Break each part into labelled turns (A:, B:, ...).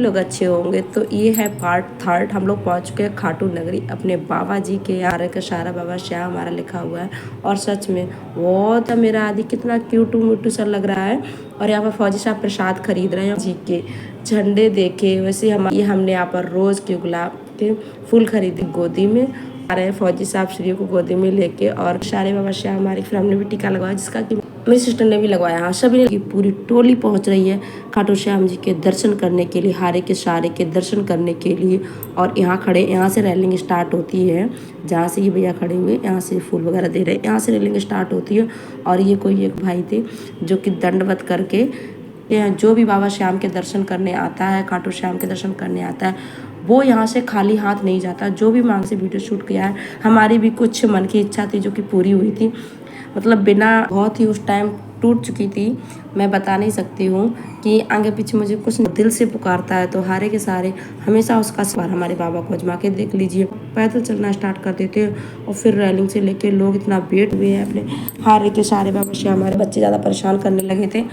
A: लोग अच्छे होंगे। तो ये है पार्ट थर्ड। हम लोग पहुंच चुके हैं खाटू नगरी अपने बाबा जी के। यहाँ का सारा बाबा श्याम हमारा लिखा हुआ है और सच में बहुत मेरा आदि कितना क्यूटू म्यूटू सा लग रहा है। और यहाँ पर फौजी साहब प्रसाद खरीद रहे हैं जी के। झंडे देखे वैसे हमने यहाँ पर रोज के गुलाब के फूल खरीदे गोदी में आ रहे हैं फौजी साहब श्री को गोदी में लेके। और सारे बाबा श्याम हमारे, फिर हमने भी टीका लगवाया जिसका कि मेरी सिस्टर ने भी लगवाया। हाँ, सभी ने पूरी टोली पहुंच रही है खाटू श्याम जी के दर्शन करने के लिए, हारे के सारे के दर्शन करने के लिए। और यहाँ खड़े, यहाँ से रैलिंग स्टार्ट होती है, जहाँ से ये भैया खड़े हुए यहाँ से फूल वगैरह दे रहे हैं, यहाँ से रैलिंग स्टार्ट होती है। और ये कोई एक भाई थे जो कि दंडवत करके जो भी बाबा श्याम के दर्शन करने आता है, खाटू श्याम के दर्शन करने आता है, वो यहाँ से खाली हाथ नहीं जाता। जो भी मांग से वीडियो शूट किया है, हमारी भी कुछ मन की इच्छा थी जो कि पूरी हुई थी। मतलब बिना, बहुत ही उस टाइम टूट चुकी थी, मैं बता नहीं सकती हूँ कि आगे पीछे मुझे कुछ दिल से पुकारता है तो हारे के सारे हमेशा उसका सवार हमारे बाबा को आजमा के देख लीजिए। पैदल चलना स्टार्ट कर देते हैं और फिर रैलिंग से लेके लोग इतना वेट हुए हैं अपने हारे के सारे बाबा से। हमारे बच्चे ज़्यादा परेशान करने लगे थे।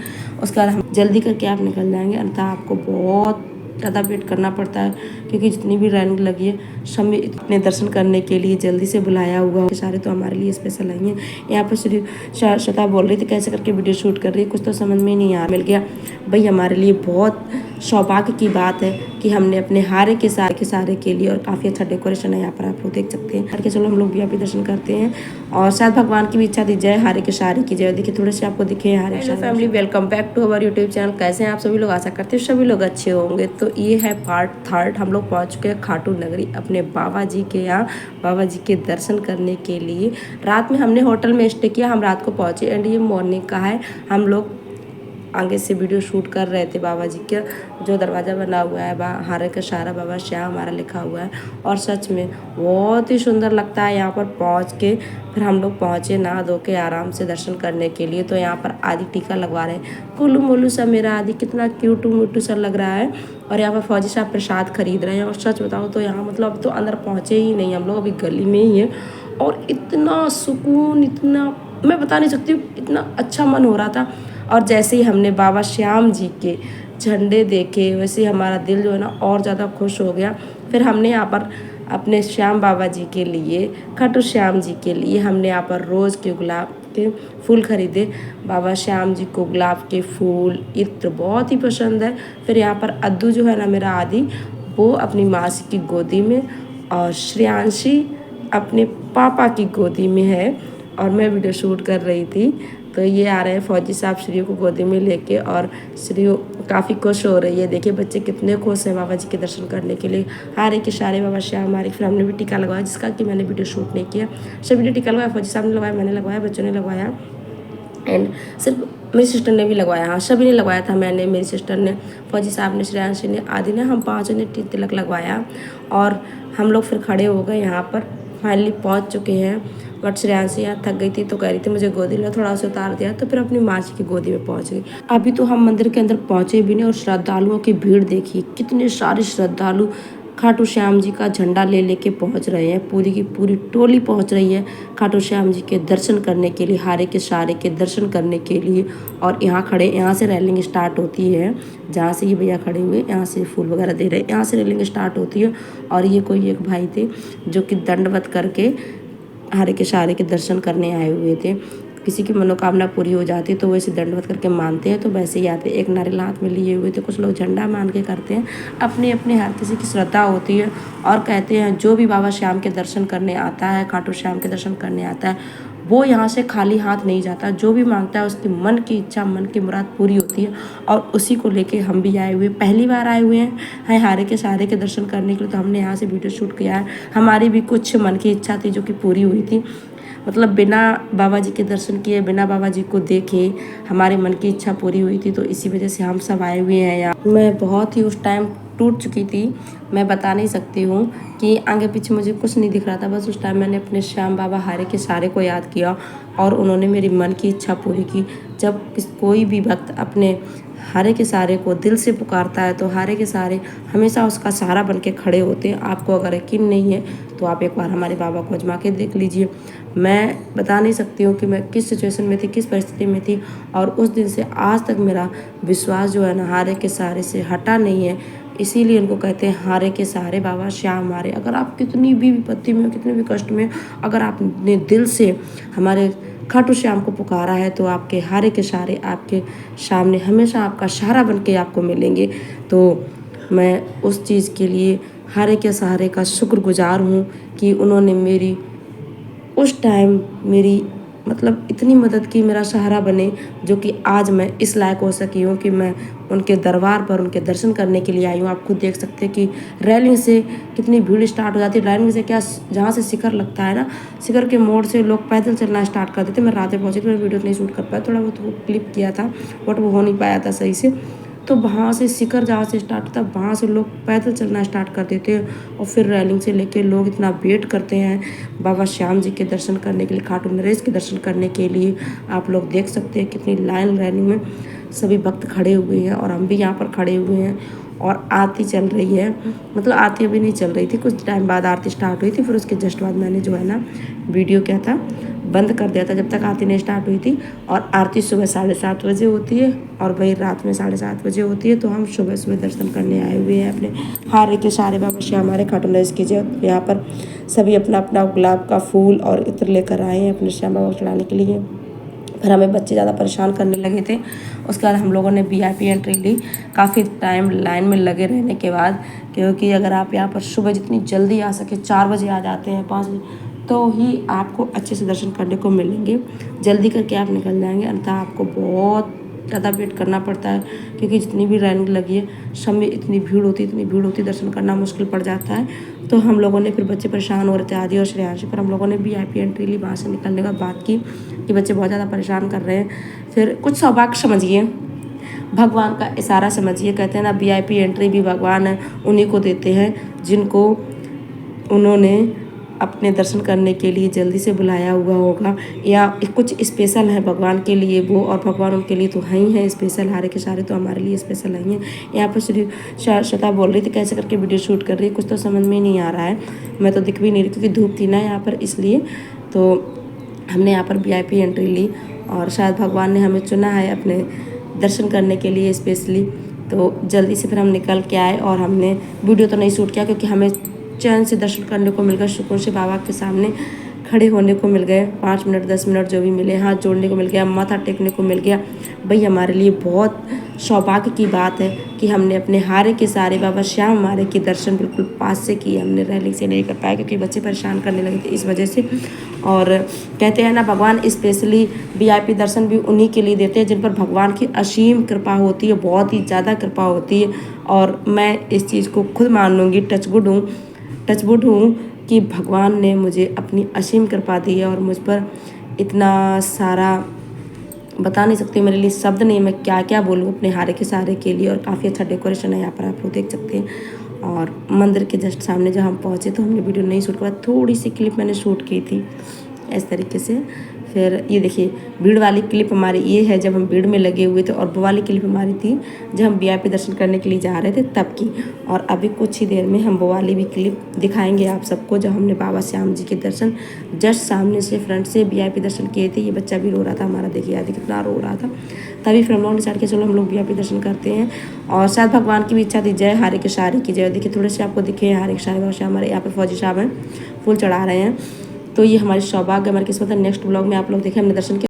A: उसके बाद हम जल्दी करके आप निकल जाएंगे, अन्यथा आपको बहुत ज़्यादा वेट करना पड़ता है क्योंकि जितनी भी रैलिंग लगी है सब इतने दर्शन करने के लिए जल्दी से बुलाया हुआ है। सारे तो हमारे लिए स्पेशल आई हैं। यहाँ पर श्री शता बोल रही थी कैसे करके वीडियो शूट कर रही है, कुछ तो समझ में नहीं आ मिल गया। भाई हमारे लिए बहुत सौभाग्य की बात है कि हमने अपने हारे के सारे के लिए, और काफ़ी अच्छा डेकोरेशन है यहाँ पर, आप लोग देख सकते हैं। करके चलो हम लोग भी यहाँ पे दर्शन करते हैं और शायद भगवान की भी इच्छा थी। जय हारे के सारे की जय। देखिए थोड़े से आपको दिखे हारे। Hello family, welcome back to our YouTube channel. कैसे हैं आप सभी लोग? आशा करते हैं सभी लोग अच्छे होंगे। तो ये है पार्ट थर्ड। हम लोग पहुँच चुके हैं खाटू नगरी अपने बाबा जी के यहाँ, बाबा जी के दर्शन करने के लिए। रात में हमने होटल में स्टे किया, हम रात को पहुँचे एंड ये मॉर्निंग का है। हम लोग आगे से वीडियो शूट कर रहे थे बाबा जी का जो दरवाज़ा बना हुआ है, हारे का सारा बाबा श्याम हमारा लिखा हुआ है। और सच में बहुत ही सुंदर लगता है यहाँ पर पहुँच के। फिर हम लोग पहुँचे नहा धो के आराम से दर्शन करने के लिए। तो यहाँ पर आदि टीका लगवा रहे हैं। कुल्लू मोलू सा मेरा आदि कितना क्यूटू म्यूटू सा लग रहा है। और यहाँ पर फौजी साहब प्रसाद खरीद रहे हैं। और सच बताओ तो यहाँ मतलब अब तो अंदर पहुँचे ही नहीं, हम लोग अभी गली में ही है। और इतना सुकून, इतना मैं बता नहीं सकती हूँ, इतना अच्छा मन हो रहा था। और जैसे ही हमने बाबा श्याम जी के झंडे देखे वैसे ही हमारा दिल जो है ना और ज़्यादा खुश हो गया। फिर हमने यहाँ पर अपने श्याम बाबा जी के लिए, खाटू श्याम जी के लिए हमने यहाँ पर रोज़ के गुलाब के फूल खरीदे। बाबा श्याम जी को गुलाब के फूल, इत्र बहुत ही पसंद है। फिर यहाँ पर अद्दू जो है ना मेरा आदि, वो अपनी मासी की गोदी में और श्रेयांशी अपने पापा की गोदी में है। और मैं वीडियो शूट कर रही थी। तो ये आ रहे हैं फौजी साहब श्री को गोदी में लेके और श्री काफ़ी खुश हो रही है। देखिए बच्चे कितने खुश हैं बाबा जी के दर्शन करने के लिए। हारे के सारे बाबा श्याम हमारे। फिर हमने भी टीका लगवाया जिसका कि मैंने वीडियो शूट नहीं किया। सभी ने टीका लगवाया, फौजी साहब ने लगवाया, मैंने लगवाया, बच्चों ने लगवाया एंड सिर्फ मेरी सिस्टर ने भी लगवाया। हाँ, सभी ने लगवाया था, मैंने, मेरी सिस्टर ने, फौजी साहब ने, श्रेयांशी ने, आदि ने, हम पाँचों ने तिलक लगवाया। और हम लोग फिर खड़े हो गए यहाँ पर, फाइनली पहुँच चुके हैं। बट श्रेयांशी यहाँ थक गई थी तो कह रही थी मुझे गोदी में, थोड़ा सा उतार दिया तो फिर अपनी मासी की गोदी में पहुँच गई। अभी तो हम मंदिर के अंदर पहुँचे भी नहीं और श्रद्धालुओं की भीड़ देखिए, कितने सारे श्रद्धालु खाटू श्याम जी का झंडा ले लेके पहुंच रहे हैं। पूरी की पूरी टोली पहुंच रही है खाटू श्याम जी के दर्शन करने के लिए, हारे के सारे के दर्शन करने के लिए। और यहाँ खड़े, यहाँ से रैलिंग स्टार्ट होती है, जहाँ से ये भैया खड़े हुए यहाँ से फूल वगैरह दे रहे हैं, यहाँ से रैलिंग स्टार्ट होती है। और ये कोई एक भाई थे जो कि दंडवत करके हारे के सारे के दर्शन करने आए हुए थे। किसी की मनोकामना पूरी हो जाती तो वैसे दंडवत करके मानते हैं, तो वैसे ही आते। एक नारियल हाथ में लिए हुए थे, कुछ लोग झंडा मान के करते हैं। अपने अपने हर किसी की श्रद्धा होती है। और कहते हैं जो भी बाबा श्याम के दर्शन करने आता है, खाटू श्याम के दर्शन करने आता है, वो यहाँ से खाली हाथ नहीं जाता। जो भी मांगता है उसकी मन की इच्छा, मन की मुराद पूरी होती है। और उसी को लेके हम भी आए हुए, पहली बार आए हुए हैं हारे के सारे के दर्शन करने के लिए। तो हमने यहाँ से वीडियो शूट किया है। हमारी भी कुछ मन की इच्छा थी जो कि पूरी हुई थी। मतलब बिना बाबा जी के दर्शन किए, बिना बाबा जी को देखे हमारे मन की इच्छा पूरी हुई थी। तो इसी वजह से हम सब आए हुए हैं यहाँ। मैं बहुत ही उस टाइम टूट चुकी थी, मैं बता नहीं सकती हूँ कि आगे पीछे मुझे कुछ नहीं दिख रहा था। बस उस टाइम मैंने अपने श्याम बाबा हारे के सारे को याद किया और उन्होंने मेरी मन की इच्छा पूरी की। जब कोई भी भक्त अपने हारे के सारे को दिल से पुकारता है तो हारे के सारे हमेशा उसका सहारा बन के खड़े होते हैं। आपको अगर यकीन नहीं है तो आप एक बार हमारे बाबा को आजमा के देख लीजिए। मैं बता नहीं सकती हूँ कि मैं किस सिचुएशन में थी, किस परिस्थिति में थी। और उस दिन से आज तक मेरा विश्वास जो है ना हारे के सारे से हटा नहीं है। इसीलिए इनको कहते हैं हारे के सहारे बाबा श्याम हमारे। अगर आप कितनी भी विपत्ति में हो, कितने भी कष्ट में, अगर आपने दिल से हमारे खाटू श्याम को पुकारा है तो आपके हारे के सहारे आपके सामने हमेशा आपका सहारा बन के आपको मिलेंगे। तो मैं उस चीज़ के लिए हारे के सहारे का शुक्रगुजार हूँ कि उन्होंने मेरी उस टाइम मेरी मतलब इतनी मदद की, मेरा सहारा बने, जो कि आज मैं इस लायक हो सकी हूँ कि मैं उनके दरबार पर उनके दर्शन करने के लिए आई हूँ। आप खुद देख सकते हैं कि रैलिंग से कितनी भीड़ स्टार्ट हो जाती है। रैलिंग से क्या, जहाँ से शिखर लगता है ना, शिखर के मोड़ से लोग पैदल चलना स्टार्ट कर देते। मैं रात में पहुँची तो मैं वीडियो नहीं शूट कर पाया, थोड़ा बहुत वो क्लिप किया था बट वो हो नहीं पाया था सही से। तो वहाँ से शिखर जहाँ से स्टार्ट होता है वहाँ से लोग पैदल चलना स्टार्ट कर देते हैं और फिर रैलिंग से लेके लोग इतना वेट करते हैं बाबा श्याम जी के दर्शन करने के लिए, खाटू नरेश के दर्शन करने के लिए। आप लोग देख सकते हैं कितनी लाइन रैलिंग में सभी भक्त खड़े हुए हैं और हम भी यहाँ पर खड़े हुए हैं। और आरती चल रही है, मतलब आरती अभी नहीं चल रही थी, कुछ टाइम बाद आरती स्टार्ट हुई थी। फिर उसके जस्ट बाद मैंने जो है ना वीडियो क्या था बंद कर दिया था जब तक आरती नहीं स्टार्ट हुई थी। और आरती सुबह 7:30 बजे होती है और वही रात में 7:30 बजे होती है। तो हम सुबह सुबह दर्शन करने आए हुए हैं अपने हारे के सारे बाबा श्याम हमारे खाटू नरेश की जगह। यहाँ पर सभी अपना अपना गुलाब का फूल और इत्र लेकर आए हैं अपने श्याम बाबा को चढ़ाने के लिए। फिर हमें बच्चे ज़्यादा परेशान करने लगे थे। उसके बाद हम लोगों ने VIP एंट्री ली, काफ़ी टाइम लाइन में लगे रहने के बाद, क्योंकि अगर आप यहाँ पर सुबह जितनी जल्दी आ सके, 4 बजे आ जाते हैं, 5 बजे, तो ही आपको अच्छे से दर्शन करने को मिलेंगे। जल्दी करके आप निकल जाएंगे, अन्यथा आपको बहुत ज़्यादा वेट करना पड़ता है, क्योंकि जितनी भी लाइन लगी है सब में इतनी भीड़ होती है, दर्शन करना मुश्किल पड़ जाता है। तो हम लोगों ने, फिर बच्चे परेशान हो रहे थे आदि और श्रेयांशी, पर हम लोगों ने VIP एंट्री ली। वहाँ से निकलने का बात की कि बच्चे बहुत ज़्यादा परेशान कर रहे हैं। फिर कुछ सौभाग्य समझिए, भगवान का इशारा समझिए। कहते हैं ना VIP एंट्री भी भगवान है उन्हीं को देते हैं जिनको उन्होंने अपने दर्शन करने के लिए जल्दी से बुलाया हुआ होगा, या कुछ स्पेशल है भगवान के लिए वो, और भगवान उनके लिए तो है ही है स्पेशल। हारे के सारे तो हमारे लिए स्पेशल नहीं है। यहाँ पर श्री श्वेता बोल रही थी कैसे करके वीडियो शूट कर रही है, कुछ तो समझ में नहीं आ रहा है। मैं तो दिख भी नहीं रही क्योंकि धूप थी ना यहाँ पर, इसलिए तो हमने यहाँ पर VIP एंट्री ली और शायद भगवान ने हमें चुना है अपने दर्शन करने के लिए स्पेशली। तो जल्दी से फिर हम निकल के आए और हमने वीडियो तो नहीं शूट किया क्योंकि हमें चैन से दर्शन करने को मिल गया, सुकून से बाबा के सामने खड़े होने को मिल गए। 5 मिनट 10 मिनट जो भी मिले, हाथ जोड़ने को मिल गया, माथा टेकने को मिल गया। भाई हमारे लिए बहुत सौभाग्य की बात है कि हमने अपने हारे के सारे बाबा श्याम हमारे के दर्शन बिल्कुल पास से किए। हमने रैलिंग से नहीं कर पाए क्योंकि बच्चे परेशान करने लगे थे इस वजह से। और कहते हैं ना भगवान स्पेशली VIP दर्शन भी उन्हीं के लिए देते हैं जिन पर भगवान की असीम कृपा होती है, बहुत ही ज़्यादा कृपा होती है। और मैं इस चीज़ को खुद मान लूँगी, टचवुड हूँ कि भगवान ने मुझे अपनी असीम कृपा दी है और मुझ पर इतना सारा बता नहीं सकती, मेरे लिए शब्द नहीं, मैं क्या क्या बोलूँ अपने हारे के सहारे के लिए। और काफ़ी अच्छा डेकोरेशन है यहाँ पर, आप लोग देख सकते हैं। और मंदिर के जस्ट सामने जब हम पहुँचे तो हमने वीडियो नहीं शूट किया, थोड़ी सी क्लिप मैंने शूट की थी इस तरीके से। फिर ये देखिए भीड़ वाली क्लिप हमारी ये है जब हम भीड़ में लगे हुए थे, और वो वाली क्लिप हमारी थी जब हम VIP दर्शन करने के लिए जा रहे थे तब की। और अभी कुछ ही देर में हम वो वाली भी क्लिप दिखाएंगे आप सबको जब हमने बाबा श्याम जी के दर्शन जस्ट सामने से फ्रंट से VIP दर्शन किए थे। ये बच्चा भी रो रहा था हमारा, देखिए आदि कितना रो रहा था। तभी फिर हम लोगों ने डिसाइड किया चलो हम लोग VIP दर्शन करते हैं और शायद भगवान की भी इच्छा थी। जय हारे के सारे की जय। देखिए थोड़े से आपको दिखे हारे के सारे बाबा श्याम, हमारे यहाँ पर फौजी साहब हैं फूल चढ़ा रहे हैं। तो ये हमारी सौभाग्य, हमारी किस्मत है। नेक्स्ट ब्लॉग में आप लोग देखें हमने दर्शन किया।